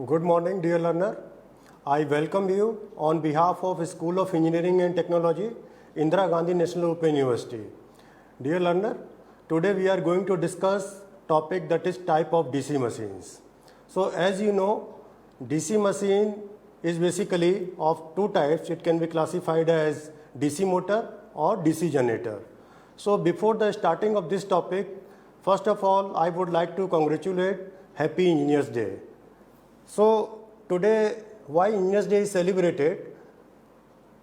Good morning, dear learner. I welcome you on behalf of School of Engineering and Technology, Indira Gandhi National Open University. Dear learner, today we are going to discuss topic that is type of DC machines. So as you know, DC machine is basically of two types. It can be classified as DC motor or DC generator. So before the starting of this topic, first of all, I would like to congratulate Happy Engineers Day. So today, why Engineers Day is celebrated,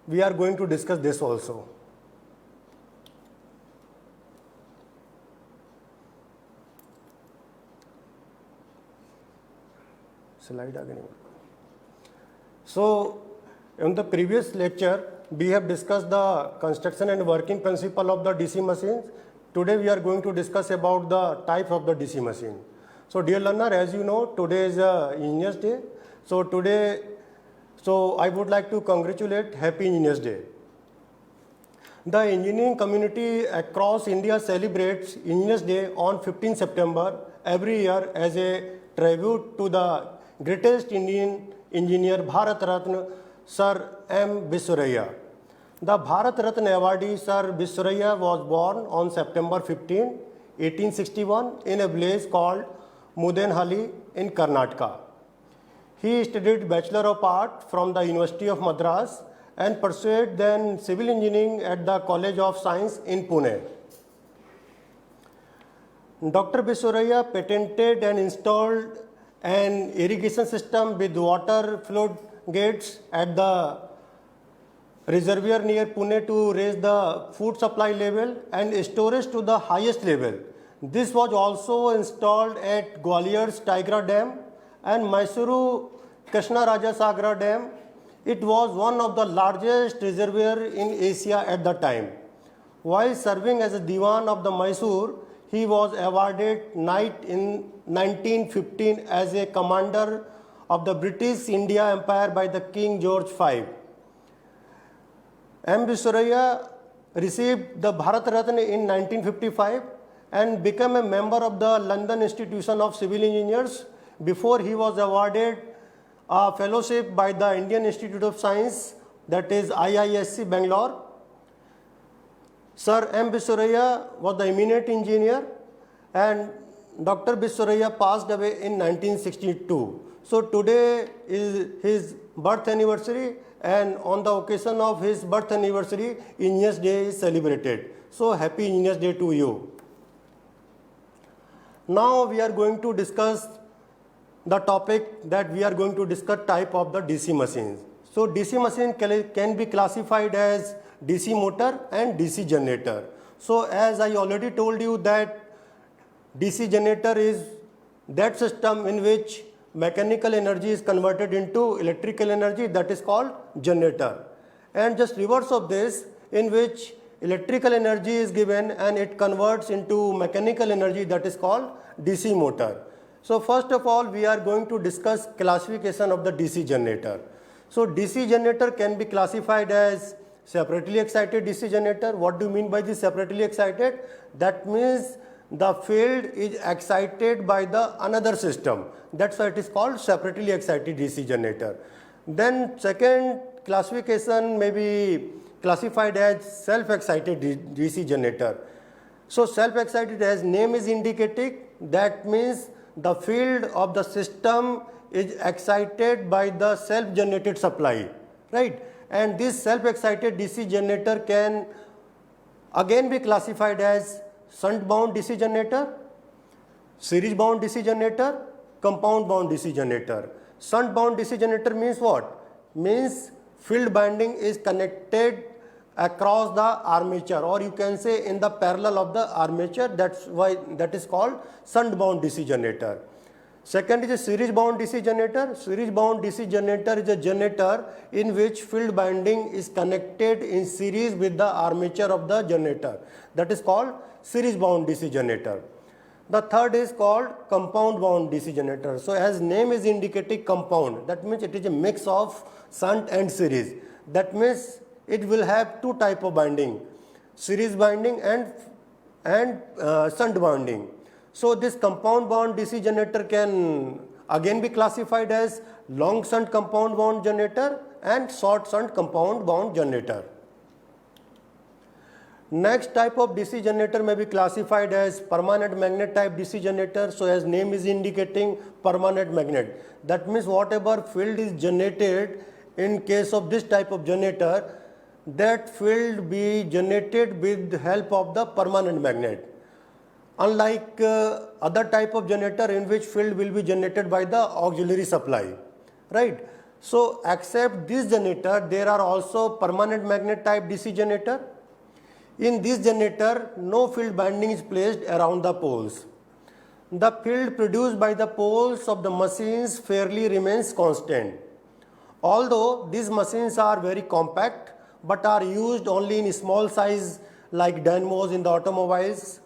we are going to discuss this also. Slide again. So in the previous lecture, we have discussed the construction and working principle of the DC machines. Today we are going to discuss about the type of the DC machine. So dear learner, as you know, today is Engineers Day. So I would like to congratulate Happy Engineers Day. The engineering community across India celebrates Engineers Day on 15 September every year as a tribute to the greatest Indian engineer Bharat Ratna Sir M. Viswaraya. The Bharat Ratna awardee Sir Viswaraya was born on September 15, 1861 in a village called Mudenhali in Karnataka. He studied Bachelor of Art from the University of Madras and pursued then civil engineering at the College of Science in Pune. Dr. Viswaraya patented and installed an irrigation system with water flood gates at the reservoir near Pune to raise the food supply level and storage to the highest level. This was also installed at Gwalior's Tigra Dam and Mysuru Krishnaraja Sagar Dam. It was one of the largest reservoirs in Asia at the time. While serving as a Diwan of the Mysore, he was awarded Knight in 1915 as a commander of the British India Empire by the King George V. M. Viswaraya received the Bharat Ratna in 1955 and became a member of the London Institution of Civil Engineers before he was awarded a fellowship by the Indian Institute of Science, that is IISc Bangalore. Sir M. Viswaraya was the eminent engineer and Dr. Viswaraya passed away in 1962. So today is his birth anniversary, and on the occasion of his birth anniversary, Engineers Day is celebrated. So happy Engineers Day to you. Now we are going to discuss the topic that we are going to discuss type of the DC machines. So DC machine can be classified as DC motor and DC generator. So as I already told you that DC generator is that system in which mechanical energy is converted into electrical energy, that is called generator. And just reverse of this, in which electrical energy is given and it converts into mechanical energy, that is called DC motor. So first of all, we are going to discuss classification of the DC generator. So DC generator can be classified as separately excited DC generator. What do you mean by this separately excited? That means the field is excited by the another system. That's why it is called separately excited DC generator. Then second classification may be classified as self-excited DC generator. So self-excited, as name is indicating, that means the field of the system is excited by the self-generated supply, right? And this self-excited DC generator can again be classified as shunt-bound DC generator, series-bound DC generator, compound-bound DC generator. Shunt-bound DC generator means what? Means field binding is connected across the armature, or you can say in the parallel of the armature. That's why that is called shunt-bound DC generator. Second is a series-bound DC generator. Series-bound DC generator is a generator in which field binding is connected in series with the armature of the generator. That is called series-bound DC generator. The third is called compound-bound DC generator. So as name is indicating compound, that means it is a mix of shunt and series. That means it will have two type of binding, series binding and shunt binding. So this compound bound DC generator can again be classified as long shunt compound wound generator and short shunt compound wound generator. Next type of DC generator may be classified as permanent magnet type DC generator. So as name is indicating, permanent magnet. That means whatever field is generated in case of this type of generator, that field be generated with the help of the permanent magnet. Unlike other type of generator in which field will be generated by the auxiliary supply, right? So except this generator, there are also permanent magnet type DC generator. In this generator, no field binding is placed around the poles. The field produced by the poles of the machines fairly remains constant. Although these machines are very compact but are used only in small size like dynamos in the automobiles.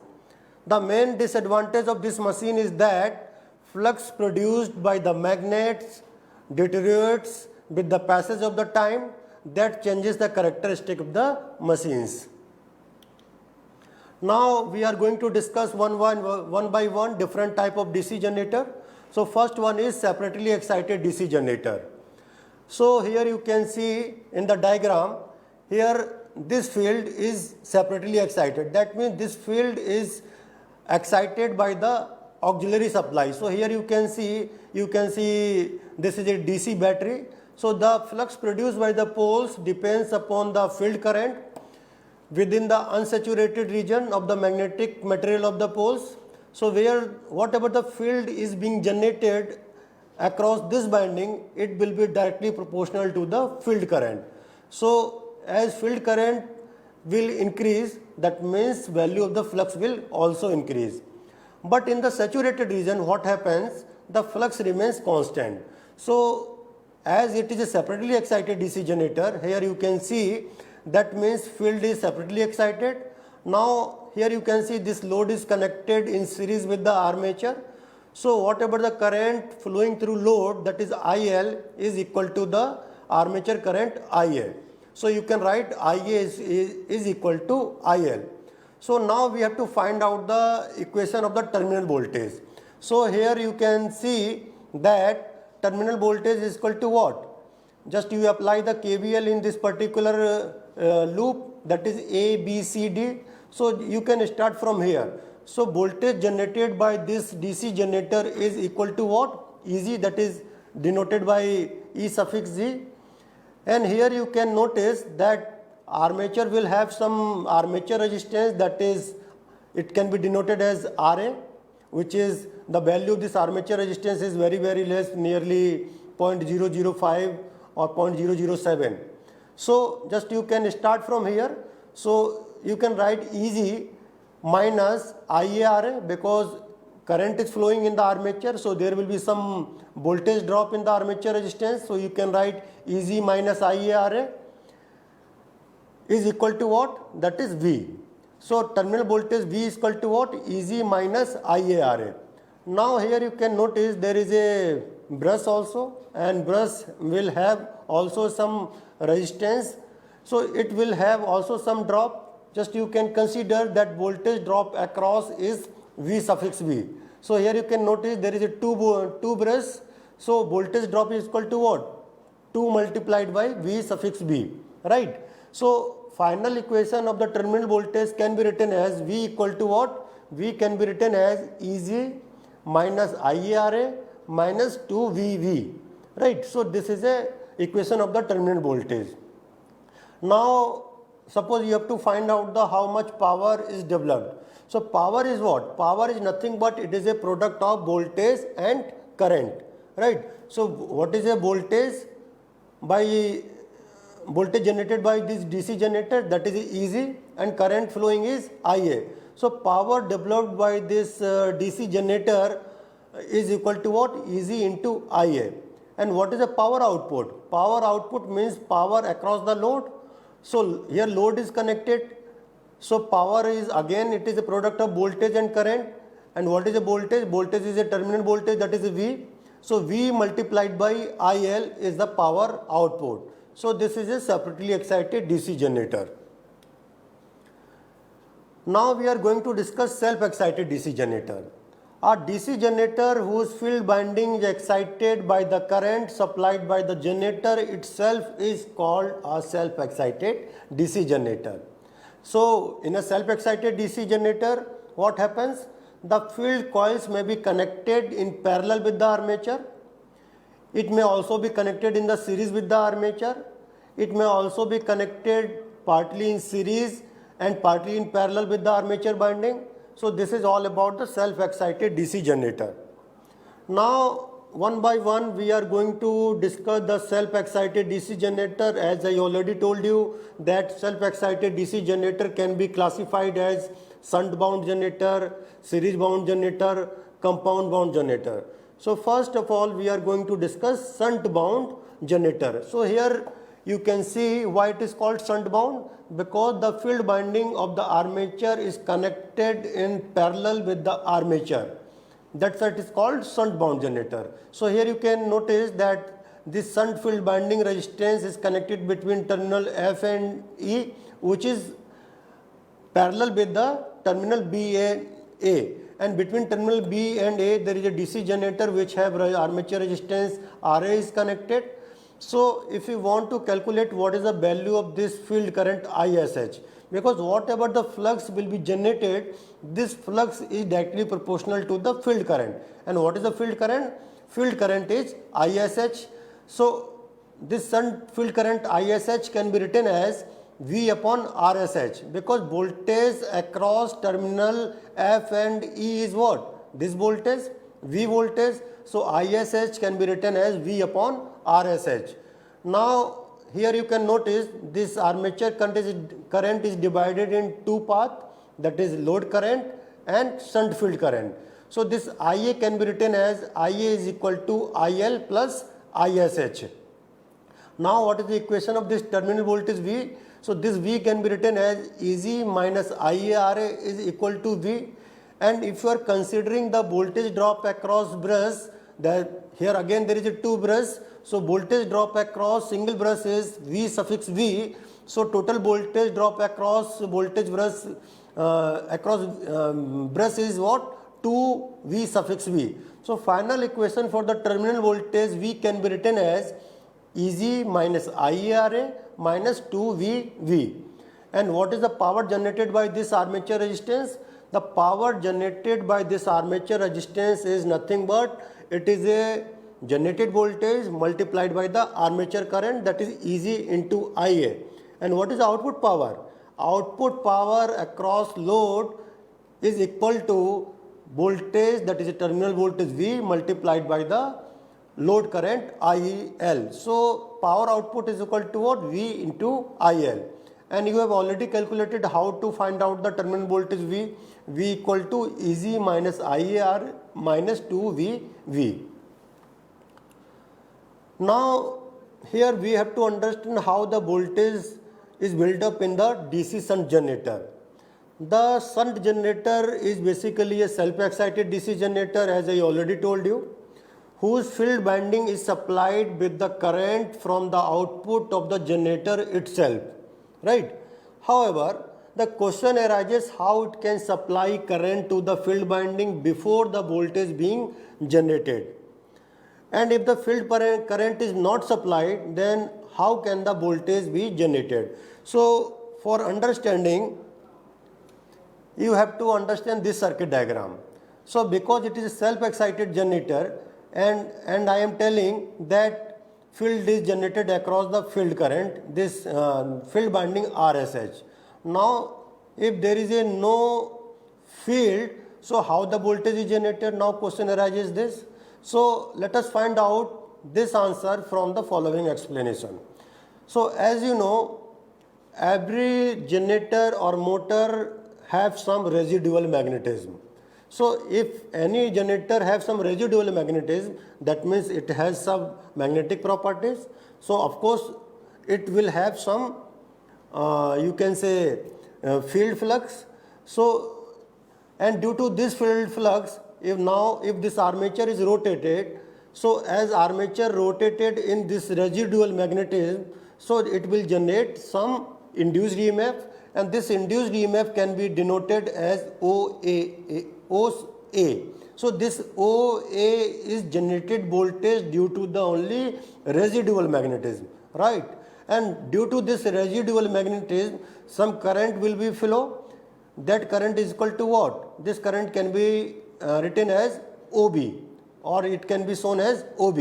The main disadvantage of this machine is that flux produced by the magnets deteriorates with the passage of the time. That changes the characteristic of the machines. Now we are going to discuss one by one different type of DC generator. So first one is separately excited DC generator. So here you can see in the diagram, here this field is separately excited. That means this field is excited by the auxiliary supply. So here you can see this is a DC battery. So the flux produced by the poles depends upon the field current within the unsaturated region of the magnetic material of the poles. So whatever the field is being generated across this binding, it will be directly proportional to the field current. So as field current will increase, that means value of the flux will also increase. But in the saturated region, what happens? The flux remains constant. So as it is a separately excited DC generator, here you can see that means field is separately excited. Now here you can see this load is connected in series with the armature. So whatever the current flowing through load, that is IL, is equal to the armature current IA. So you can write IA is equal to IL. So now we have to find out the equation of the terminal voltage. So here you can see that terminal voltage is equal to what? Just you apply the KVL in this particular loop, that is A, B, C, D. So you can start from here. So voltage generated by this DC generator is equal to what? EZ, that is denoted by E suffix Z. And here you can notice that armature will have some armature resistance, that is, it can be denoted as RA, which is the value of this armature resistance is very less, nearly 0.005 or 0.007. So just you can start from here. So you can write EZ minus IARA, because current is flowing in the armature, so there will be some voltage drop in the armature resistance. So you can write EZ minus IARA is equal to what? That is V. So terminal voltage V is equal to what? EZ minus IARA. Now here you can notice there is a brush also, and brush will have also some resistance. So it will have also some drop. Just you can consider that voltage drop across is V suffix V. So here you can notice there is a two brush. So voltage drop is equal to what? 2 multiplied by V suffix V, right? So final equation of the terminal voltage can be written as V equal to what? V can be written as EZ minus IARA minus 2VV, right? So this is a equation of the terminal voltage. Now suppose you have to find out the how much power is developed. So power is what? Power is nothing but it is a product of voltage and current, right? So what is a voltage? By voltage generated by this DC generator, that is EZ, and current flowing is IA. So power developed by this DC generator is equal to what? EZ into IA. And what is the power output? Power output means power across the load. So here load is connected. So power is, again, it is a product of voltage and current. And what is a voltage? Voltage is a terminal voltage, that is a V. So V multiplied by IL is the power output. So this is a separately excited DC generator. Now we are going to discuss self-excited DC generator. A DC generator whose field winding is excited by the current supplied by the generator itself is called a self-excited DC generator. So, in a self-excited DC generator, what happens? The field coils may be connected in parallel with the armature. It may also be connected in the series with the armature. It may also be connected partly in series and partly in parallel with the armature winding. So this is all about the self-excited DC generator. Now one by one we are going to discuss the self-excited DC generator. As I already told you that self-excited DC generator can be classified as shunt bound generator, series bound generator, compound bound generator. So first of all we are going to discuss shunt bound generator. So here you can see why it is called shunt bound, because the field winding of the armature is connected in parallel with the armature. That's why it is called shunt bound generator. So here you can notice that this shunt field winding resistance is connected between terminal F and E, which is parallel with the terminal B and A. And between terminal B and A there is a DC generator which have armature resistance RA is connected. So if you want to calculate what is the value of this field current ISH, because whatever the flux will be generated, this flux is directly proportional to the field current. And what is the field current? Field current is ISH. So this shunt field current ISH can be written as V upon RSH, because voltage across terminal F and E is what? This voltage, V voltage. So ISH can be written as V upon RSH. Now here you can notice this armature current is divided in two paths, that is load current and shunt field current. So this IA can be written as IA is equal to IL plus ISH. Now what is the equation of this terminal voltage V? So this V can be written as EG minus IARA is equal to V. And if you are considering the voltage drop across brush, that here again there is a two brush. So voltage drop across single brush is V suffix V. So total voltage drop across voltage brush brush is what? 2 V suffix V. So final equation for the terminal voltage V can be written as EG minus IARA minus 2VV. And what is the power generated by this armature resistance? The power generated by this armature resistance is nothing but it is a generated voltage multiplied by the armature current, that is EG into IA. And what is the output power? Output power across load is equal to voltage, that is a terminal voltage V multiplied by the load current IL. So power output is equal to what? V into IL. And you have already calculated how to find out the terminal voltage V. V equal to EG minus IAR minus 2VV. Now here we have to understand how the voltage is built up in the DC shunt generator. The shunt generator is basically a self-excited DC generator, as I already told you, whose field winding is supplied with the current from the output of the generator itself, right? However, the question arises how it can supply current to the field winding before the voltage being generated. And if the field current is not supplied, then how can the voltage be generated? So for understanding, you have to understand this circuit diagram. So because it is a self-excited generator, and I am telling that field is generated across the field current, this field winding RSH. Now if there is a no field, so how the voltage is generated? Now question arises this. So let us find out this answer from the following explanation. So as you know, every generator or motor have some residual magnetism. So if any generator have some residual magnetism, that means it has some magnetic properties. So of course it will have some you can say field flux. So and due to this field flux, if this armature is rotated, so as armature rotated in this residual magnetism, so it will generate some induced EMF, and this induced EMF can be denoted as OA. So this OA is generated voltage due to the only residual magnetism, right? And due to this residual magnetism, some current will be flow. That current is equal to what? This current can be written as OB, or it can be shown as OB.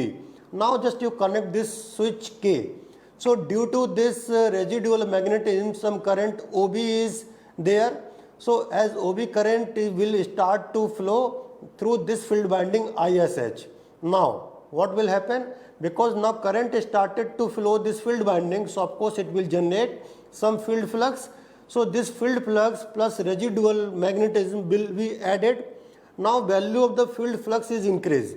Now just you connect this switch K. So due to this residual magnetism, some current OB is there. So as OB current will start to flow through this field winding ISH. Now what will happen? Because now current started to flow this field winding, so of course it will generate some field flux. So this field flux plus residual magnetism will be added. Now value of the field flux is increased.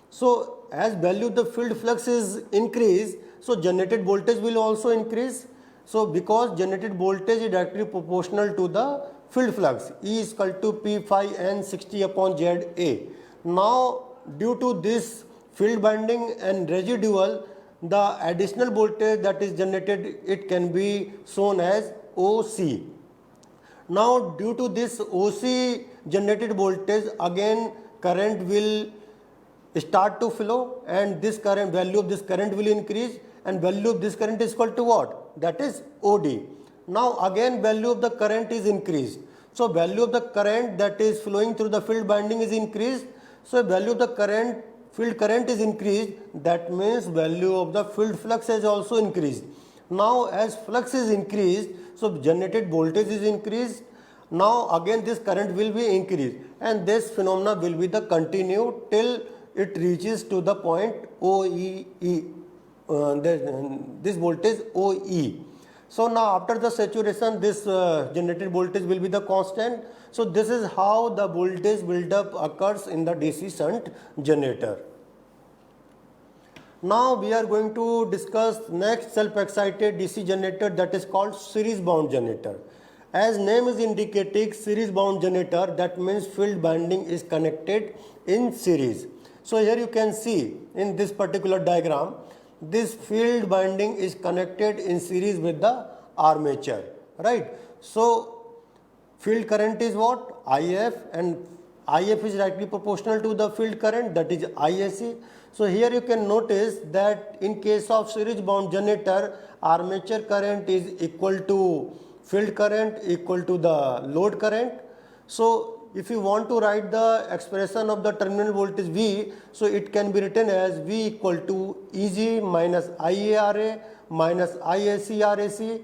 So as value of the field flux is increased, so generated voltage will also increase. So because generated voltage is directly proportional to the field flux, E is equal to P phi N 60 upon ZA. Now due to this field winding and residual, the additional voltage that is generated, it can be shown as OC. Now due to this OC generated voltage, again current will start to flow, and this current, value of this current will increase, and value of this current is equal to what? That is OD. Now again value of the current is increased. So value of the current that is flowing through the field winding is increased. So value of the current, field current is increased, that means value of the field flux has also increased. Now as flux is increased, so generated voltage is increased. Now again this current will be increased, and this phenomena will be the continued till it reaches to the point OEE, this voltage OE. So now after the saturation, this generated voltage will be the constant. So this is how the voltage buildup occurs in the DC shunt generator. Now we are going to discuss next self-excited DC generator, that is called series bound generator. As name is indicating, series bound generator, that means field winding is connected in series. So here you can see in this particular diagram, this field winding is connected in series with the armature, right? So field current is what? IF, and IF is directly proportional to the field current, that is ISC. So here you can notice that in case of series bound generator, armature current is equal to field current equal to the load current. So if you want to write the expression of the terminal voltage V, so it can be written as V equal to Eg minus IaRa minus IAC,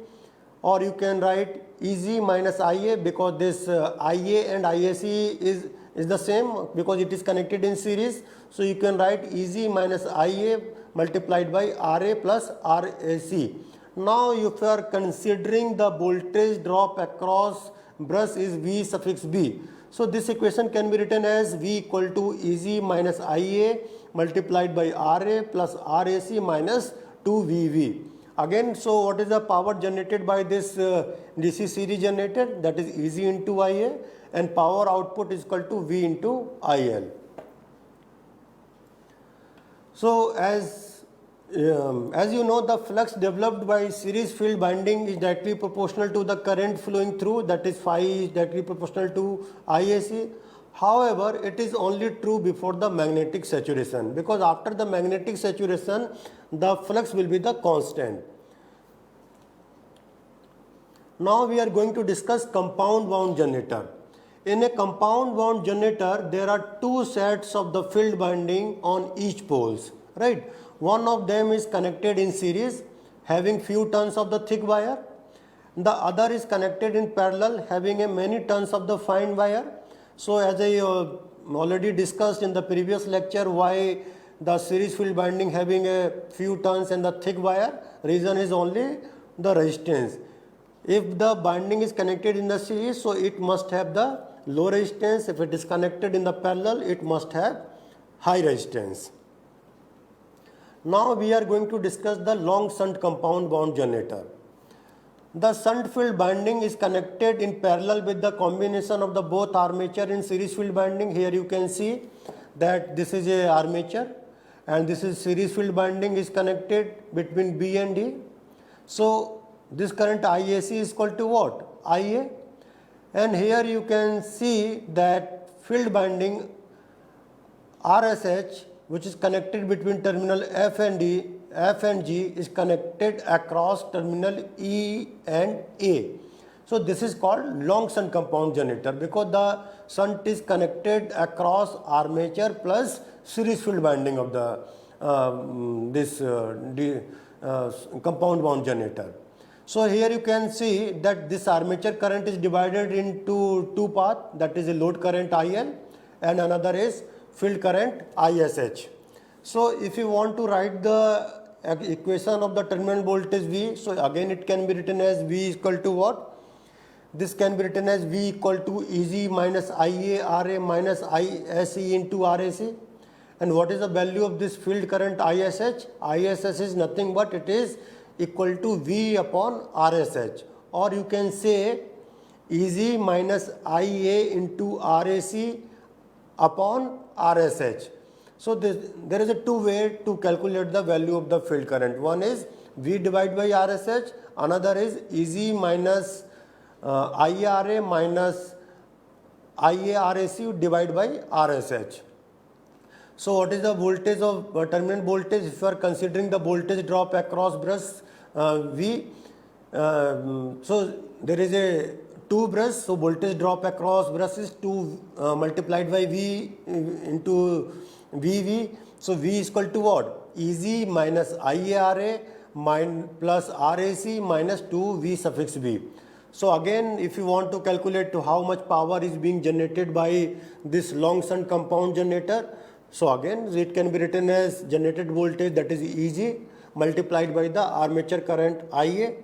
or you can write Eg minus Ia, because this Ia and IAC is the same because it is connected in series. So you can write Eg minus Ia multiplied by Ra plus RAC. Now if you are considering the voltage drop across brush is V suffix B, so this equation can be written as V equal to Eg minus Ia multiplied by Ra plus RAC minus 2VV. Again, so what is the power generated by this DC series generator? That is Eg into Ia, and power output is equal to V into IL. So as you know, the flux developed by series field winding is directly proportional to the current flowing through, that is phi is directly proportional to IAC. However, it is only true before the magnetic saturation, because after the magnetic saturation, the flux will be the constant. Now we are going to discuss compound wound generator. In a compound wound generator, there are two sets of the field winding on each poles, right? One of them is connected in series, having few turns of the thick wire. The other is connected in parallel, having a many turns of the fine wire. So as I already discussed in the previous lecture, why the series field winding having a few turns and the thick wire, reason is only the resistance. If the binding is connected in the series, so it must have the low resistance. If it is connected in the parallel, it must have high resistance. Now we are going to discuss the long shunt compound wound generator. The shunt field winding is connected in parallel with the combination of the both armature and series field winding. Here you can see that this is a armature and this is series field winding is connected between B and D. So this current IAC is equal to what? IA. And here you can see that field winding RSH, which is connected between terminal F and G, is connected across terminal E and A. So this is called long shunt compound generator because the shunt is connected across armature plus series field winding of the compound wound generator. So here you can see that this armature current is divided into two paths, that is a load current IL and another is field current ISH. So if you want to write the equation of the terminal voltage V, so again it can be written as V is equal to what? This can be written as V equal to EG minus IA RA minus ISE into RAC. And what is the value of this field current ISH? ISH is nothing but it is equal to V upon RSH, or you can say EG minus IA into RAC upon RSH. So there is a two way to calculate the value of the field current. One is V divided by RSH, another is EG minus IRA minus IARAC divided by RSH. So what is the voltage of terminal voltage if you are considering the voltage drop across brush V? So there is a 2 brush, so voltage drop across brush is 2 multiplied by V into VV. So V is equal to what? EG minus IARA plus RAC minus 2V suffix V. So again, if you want to calculate to how much power is being generated by this long shunt compound generator, so again it can be written as generated voltage, that is EG, multiplied by the armature current IA.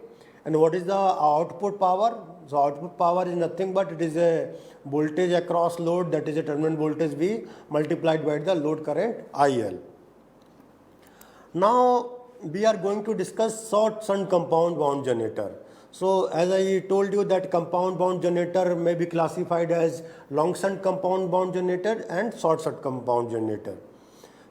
And what is the output power? So output power is nothing but it is a voltage across load, that is a terminal voltage V, multiplied by the load current IL. Now we are going to discuss short shunt compound wound generator. So as I told you that compound wound generator may be classified as long shunt compound wound generator and short shunt compound generator.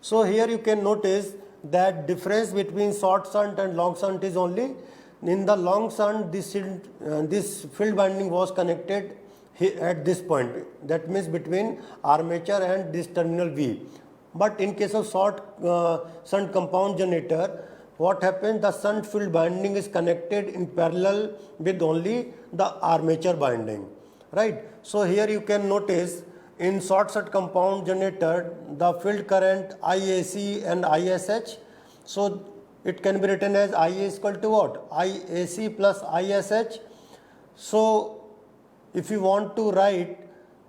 So here you can notice that difference between short shunt and long shunt is only in the long shunt this field winding was connected at this point, that means between armature and this terminal V. But in case of short shunt compound generator, what happens, the shunt field winding is connected in parallel with only the armature winding, right? So here you can notice in short shunt compound generator the field current IAC and ISH, so it can be written as IA is equal to what? IAC plus ISH. So if you want to write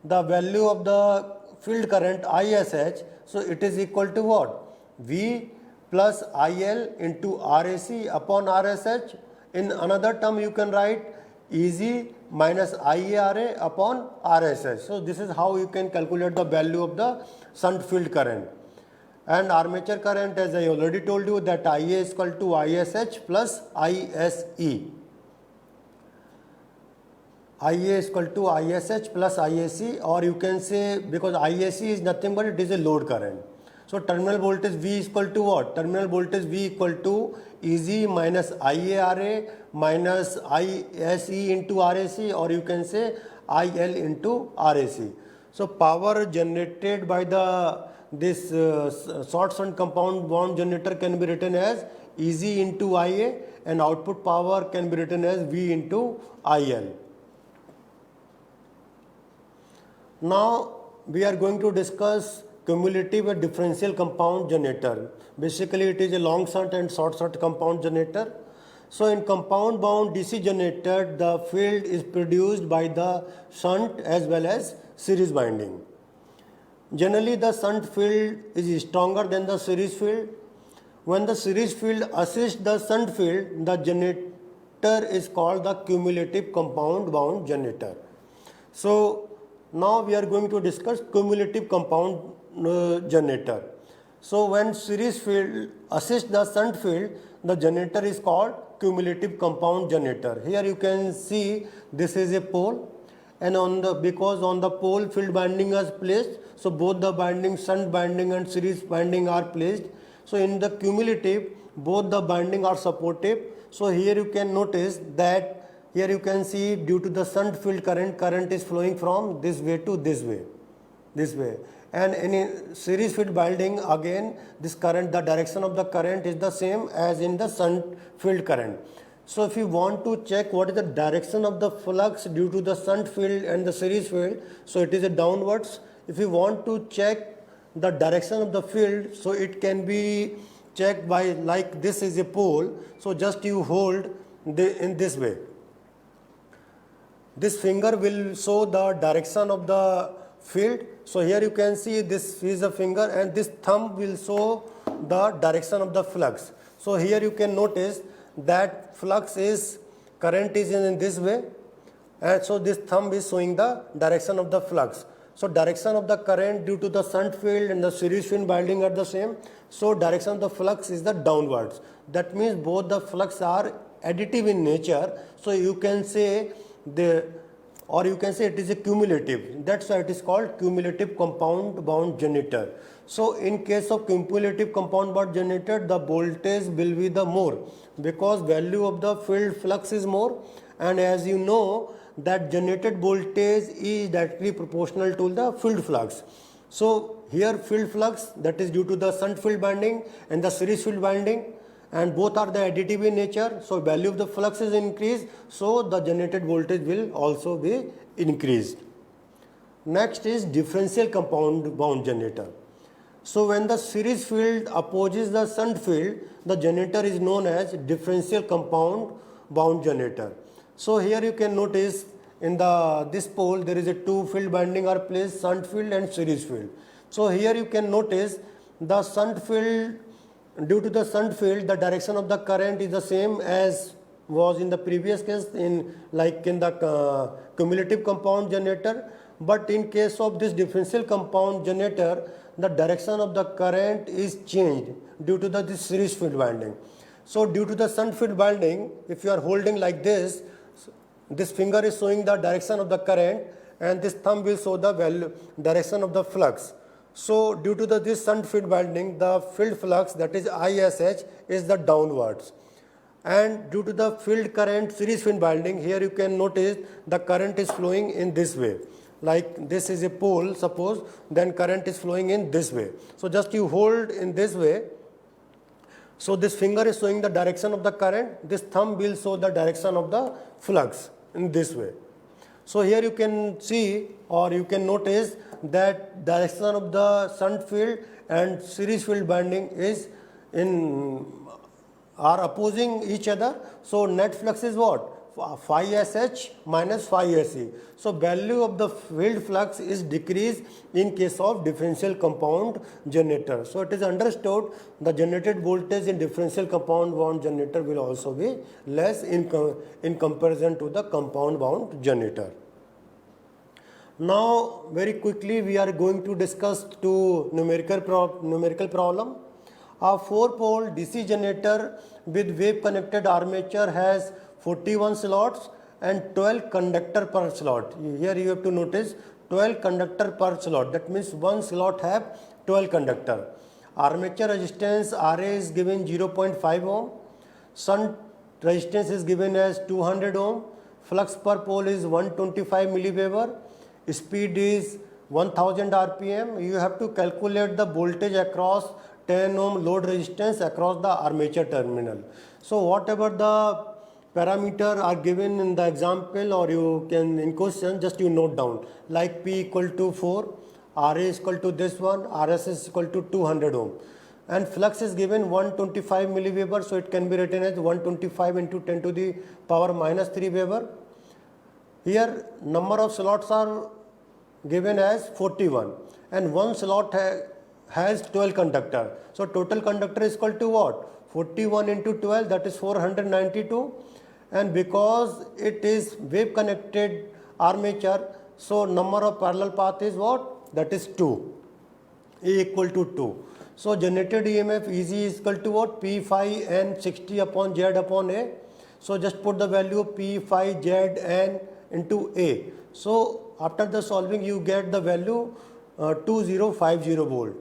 the value of the field current ISH, so it is equal to what? V plus IL into RAC upon RSH. In another term you can write EG minus IARA upon RSH. So this is how you can calculate the value of the shunt field current. And armature current, as I already told you, that IA is equal to ISH plus ISE. IA is equal to ISH plus ISE, or you can say, because ISE is nothing but it is a load current. So terminal voltage V is equal to what? Terminal voltage V equal to EG minus IARA minus ISE into RAC, or you can say IL into RAC. So power generated by this short shunt compound wound generator can be written as EG into IA, and output power can be written as V into IL. Now we are going to discuss cumulative and differential compound generator. Basically it is a long shunt and short shunt compound generator. So in compound wound DC generator, the field is produced by the shunt as well as series winding. Generally the shunt field is stronger than the series field. When the series field assists the shunt field, the generator is called the cumulative compound wound generator. So now we are going to discuss cumulative compound generator. So when series field assists the shunt field, the generator is called cumulative compound generator. Here you can see this is a pole, and because on the pole field winding is placed, so both the winding, shunt winding and series winding are placed. So in the cumulative, both the winding are supportive. So here you can notice that here you can see due to the shunt field current is flowing from this way to this way, And in series field winding, again this current, the direction of the current is the same as in the shunt field current. So if you want to check what is the direction of the flux due to the shunt field and the series field, so it is a downwards. If you want to check the direction of the field, so it can be checked by, like this is a pole, so just you hold in this way. This finger will show the direction of the field. So here you can see this is a finger and this thumb will show the direction of the flux. So here you can notice that current is in this way, and so this thumb is showing the direction of the flux. So direction of the current due to the shunt field and the series field winding are the same. So direction of the flux is the downwards. That means both the flux are additive in nature. So you can say it is a cumulative. That's why it is called cumulative compound bound generator. So in case of cumulative compound bound generator, the voltage will be the more, because value of the field flux is more, and as you know that generated voltage is directly proportional to the field flux. So here field flux, that is due to the shunt field winding and the series field winding, and both are the additive in nature. So value of the flux is increased, so the generated voltage will also be increased. Next is differential compound bound generator. So when the series field opposes the shunt field, the generator is known as differential compound bound generator. So here you can notice in this pole there is a two field winding are placed, shunt field and series field. So here you can notice the shunt field, due to the shunt field the direction of the current is the same as was in the previous case in the cumulative compound generator, but in case of this differential compound generator the direction of the current is changed due to this series field winding. So due to the shunt field winding, if you are holding like this finger is showing the direction of the current and this thumb will show the direction of the flux. So due to this shunt field winding, the field flux, that is ISH, is the downwards. And due to the field current series field winding, here you can notice the current is flowing in this way. Like this is a pole, suppose, then current is flowing in this way. So just you hold in this way. So this finger is showing the direction of the current, this thumb will show the direction of the flux in this way. So here you can see, or you can notice that direction of the shunt field and series field winding are opposing each other. So net flux is what? Phi SH minus phi SE. So value of the field flux is decreased in case of differential compound generator. So it is understood the generated voltage in differential compound bound generator will also be less in comparison to the compound bound generator. Now very quickly we are going to discuss two numerical problem. A 4-pole DC generator with wave connected armature has 41 slots and 12 conductor per slot. Here you have to notice 12 conductor per slot. That means one slot have 12 conductor. Armature resistance RA is given 0.5 ohm. Shunt resistance is given as 200 ohm. Flux per pole is 125 milliweber. Speed is 1000 rpm. You have to calculate the voltage across 10 ohm load resistance across the armature terminal. So whatever the parameter are given in the example, or you can in question, just you note down, like P equal to 4, RA is equal to this one, RS is equal to 200 ohm, and flux is given 125 milliweber, so it can be written as 125 into 10 to the power minus 3 Weber. Here number of slots are given as 41 and one slot has 12 conductor. So total conductor is equal to what? 41 into 12, that is 492. And because it is wave connected armature, so number of parallel path is what? That is 2. E equal to 2. So generated EMF EZ is equal to what? P phi N 60 upon Z upon A. So just put the value of P phi Z N into A. So after the solving you get the value 2050 volt.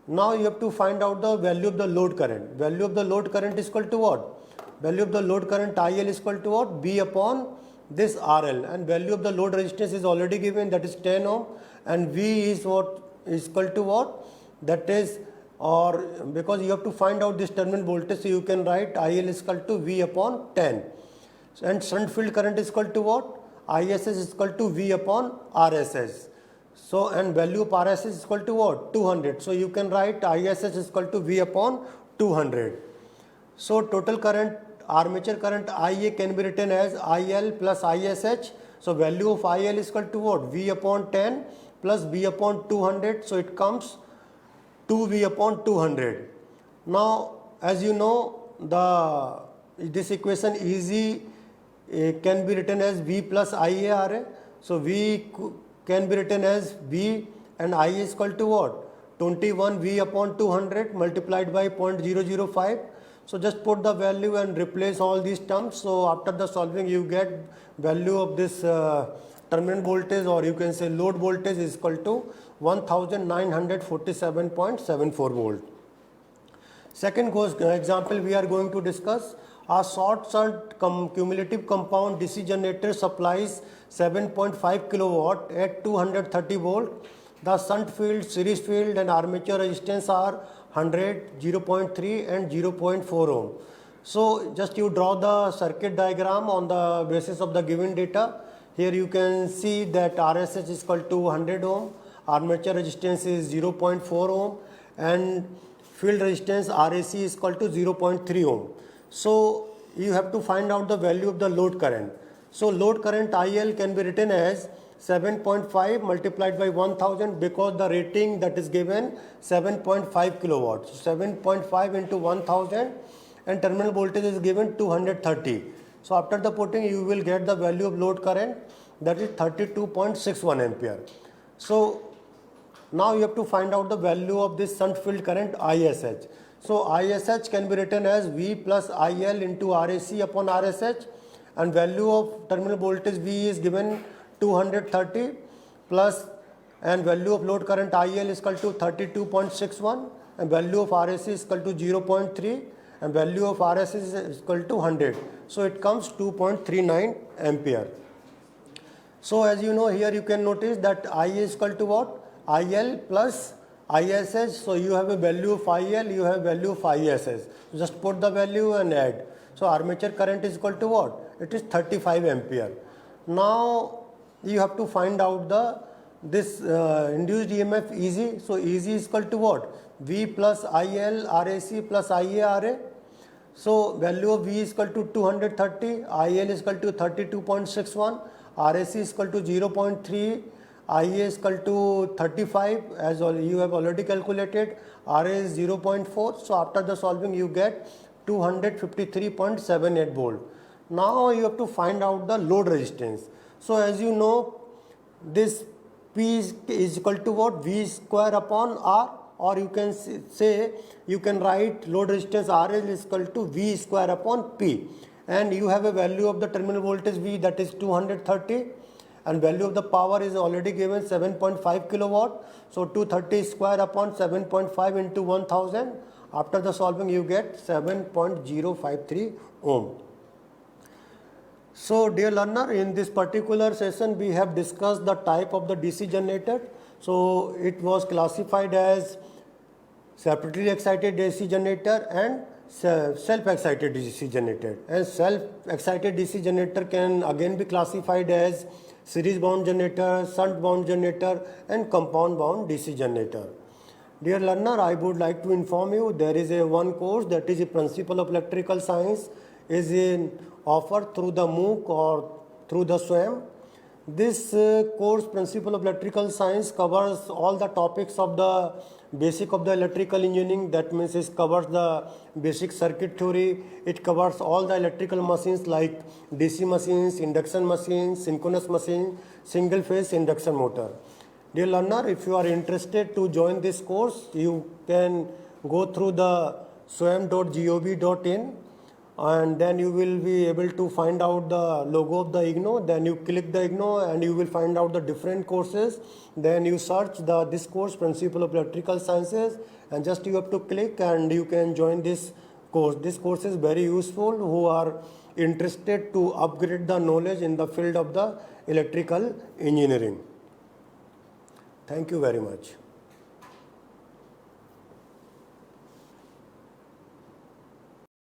Now you have to find out the value of the load current. Value of the load current is equal to what? Value of the load current IL is equal to what? B upon this RL, and value of the load resistance is already given, that is 10 ohm, and V is what? is equal to what? That is, or because you have to find out this terminal voltage, so you can write IL is equal to V upon 10. And shunt field current is equal to what? ISS is equal to V upon RSS. So, and value of RSS is equal to what? 200. So, you can write ISS is equal to V upon 200. So, total current, armature current IA can be written as IL plus ISH. So, value of IL is equal to what? V upon 10 plus V upon 200. So, it comes 2V upon 200. Now, as you know, this equation easy can be written as V plus IARA. So, V can be written as V and I is equal to what? 21 V upon 200 multiplied by 0.005. So, just put the value and replace all these terms. So, after the solving you get value of this terminal voltage, or you can say load voltage, is equal to 1947.74 volt. Second example we are going to discuss. A short cumulative compound DC generator supplies 7.5 kilowatt at 230 volt. The shunt field, series field and armature resistance are 100, 0.3 and 0.4 ohm. So, just you draw the circuit diagram on the basis of the given data. Here you can see that RSH is equal to 100 ohm, armature resistance is 0.4 ohm and field resistance RAC is equal to 0.3 ohm. So, you have to find out the value of the load current. So, load current IL can be written as 7.5 multiplied by 1000, because the rating that is given 7.5 kilowatts. So, 7.5 into 1000 and terminal voltage is given 230. So, after the putting you will get the value of load current, that is 32.61 ampere. So, now you have to find out the value of this shunt field current ISH. So, ISH can be written as V plus IL into RAC upon RSH, and value of terminal voltage V is given 230 plus, and value of load current IL is equal to 32.61 and value of RAC is equal to 0.3 and value of RS is equal to 100. So, it comes 2.39 ampere. So, as you know, here you can notice that I is equal to what? IL plus ISS. So, you have a value of IL, you have value of ISS. Just put the value and add. So, armature current is equal to what? It is 35 ampere. Now, you have to find out this induced EMF EG. So, EG is equal to what? V plus IL RAC plus IARA. So, value of V is equal to 230, IL is equal to 32.61, RAC is equal to 0.3, IA is equal to 35, as you have already calculated, RA is 0.4. So, after the solving you get 253.78 volt. Now, you have to find out the load resistance. So, as you know, this P is equal to what? V square upon R, or you can say, you can write load resistance RL is equal to V square upon P, and you have a value of the terminal voltage V, that is 230, and value of the power is already given 7.5 kilowatt. So, 230 square upon 7.5 into 1000. After the solving you get 7.053 ohm. So, dear learner, in this particular session we have discussed the type of the DC generator. So, it was classified as separately excited DC generator and self-excited DC generator. And self-excited DC generator can again be classified as series bound generator, shunt bound generator and compound bound DC generator. Dear learner, I would like to inform you there is one course, that is a Principle of Electrical Science, is offered through the MOOC or through the SWAYAM. This course, Principle of Electrical Science, covers all the topics of the basic of the electrical engineering. That means it covers the basic circuit theory, it covers all the electrical machines like DC machines, induction machines, synchronous machine, single phase induction motor. Dear learner, if you are interested to join this course, you can go through the swayam.gov.in, and then you will be able to find out the logo of the IGNOU. Then you click the IGNOU and you will find out the different courses. Then you search this course, Principle of Electrical Sciences, and just you have to click and you can join this course. This course is very useful who are interested to upgrade the knowledge in the field of the electrical engineering. Thank you very much.